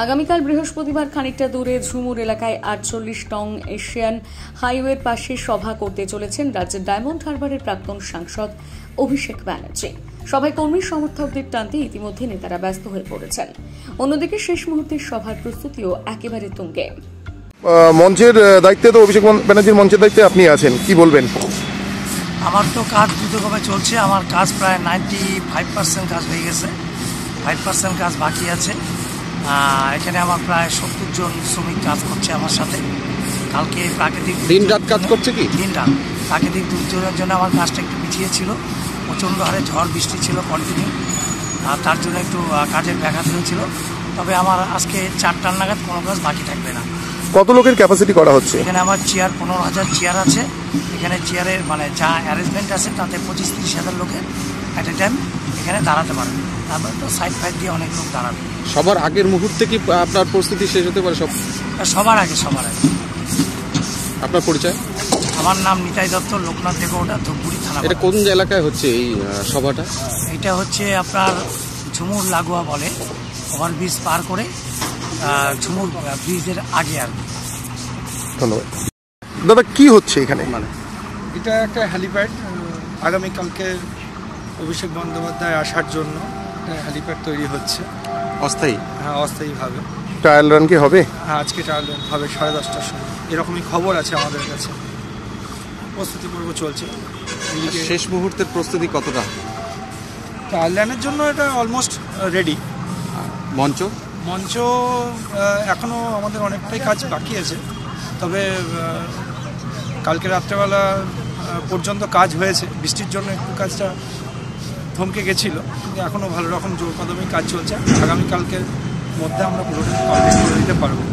আগামীকাল বৃহস্পতিবার খানিকটা দূরে ঝুমুর এলাকায় 48 নং এশিয়ান হাইওয়ের পাশে সভা করতে চলেছেন রাজ্যের ডায়মন্ড হারবারের প্রাক্তন সাংসদ অভিষেক ব্যানার্জি। সভায় কর্মী সমর্থকদের টানতে ইতিমধ্যে নেতারা ব্যস্ত হয়ে পড়েছেন। অন্যদিকে শেষ মুহূর্তের সভার প্রস্তুতিও একেবারে তুঙ্গে। মঞ্চের দায়িত্বে তো অভিষেক ব্যানার্জির মঞ্চের দায়িত্বে আপনি আছেন, কি বলবেন? আমার তো কাজ দ্রুতভাবে চলছে। আমার কাজ প্রায় 95% কাজ হয়ে গেছে, 5% কাজ বাকি আছে। এখানে আমার প্রায় 70 জন শ্রমিক কাজ করছে আমার সাথে। কালকে প্রাকৃতিক দিন রাত কাজ করছে কি? দিন রাত প্রাকৃতিক দুর্যোগের জন্য আমার কাজটা একটু পিছিয়ে ছিল। প্রচণ্ড হারে ঝড় বৃষ্টি ছিল কন্টিনিউ, তার জন্য একটু কাজের ব্যাঘাত হয়েছিল। তবে আমার আজকে 4টার নাগাদ কোনো কাজ বাকি থাকবে না। কত লোকের ক্যাপাসিটি করা হচ্ছে? এখানে আমার চেয়ার 15,000 চেয়ার আছে। এখানে চেয়ারের যা অ্যারেঞ্জমেন্ট আছে তাতে 25-30 হাজার লোকের অ্যাট এ টাইম এখানে দাঁড়াতে পারবে। তারপরে তো সাইড ফাইড দিয়ে অনেক লোক দাঁড়াবে। সবার আগের মুহূর্তে কি আপনার প্রস্তুতি শেষ হতে পারে? সবার আগে আপনার পরিচয়? আমার নাম নিতাই দত্ত, লোকনাথ দেবগৌড়া, ধূপগুড়ি থানা। এটা কোন এলাকায় হচ্ছে এই সভাটা? এটা হচ্ছে আপনার ঝুমুর লাগোয়া বলে, ওভারব্রিজ পার করে ঝুমুর ব্রিজের আগে আর কি। ধন্যবাদ দাদা। কি হচ্ছে এখানে? এটা একটা হ্যালিপ্যাড। আগামীকালকে অভিষেক বন্দ্যোপাধ্যায় আসার জন্য একটা হ্যালিপ্যাড তৈরি হচ্ছে অস্থায়ী? হ্যাঁ, অস্থায়ীভাবে। ট্রায়াল রান কি হবে? হ্যাঁ, আজকে ট্রায়াল রান হবে 10:30টার সময়, এরকমই খবর আছে আমাদের কাছে। প্রস্তুতি পর্ব চলছে। শেষ মুহূর্তের প্রস্তুতি কতটা? ট্রায়াল রানের জন্য এটা অলমোস্ট রেডি। মঞ্চ এখনও আমাদের অনেকটাই কাজ বাকি আছে। তবে কালকে রাত্রেবেলা পর্যন্ত কাজ হয়েছে, বৃষ্টির জন্য একটু কাজটা থমকে গেছিল, কিন্তু এখনও ভালো রকম জোর কদমে কাজ চলছে। আগামীকালকের মধ্যে আমরা পুরোটা কমপ্লিট করে দিতে পারবো।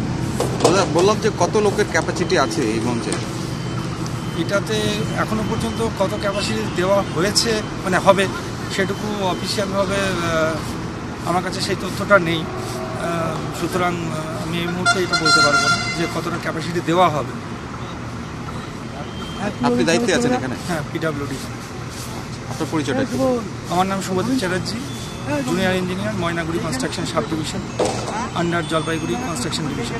বললাম যে কত লোকের ক্যাপাসিটি আছে এই মঞ্চে? এটাতে এখনও পর্যন্ত কত ক্যাপাসিটি দেওয়া হয়েছে হবে সেটুকু অফিসিয়ালভাবে আমার কাছে সেই তথ্যটা নেই। সুতরাং আমি এই মুহূর্তে এটা বলতে পারবো না যে কতটা ক্যাপাসিটি দেওয়া হবে। আপনি দায়িত্বে আছেন এখানে? হ্যাঁ, পিডব্লিউডি। আপনার পরিচয়টা? আমার নাম Subodh Chatterjee, junior engineer, Maynaguri construction sub division, under Jalpaiguri construction division.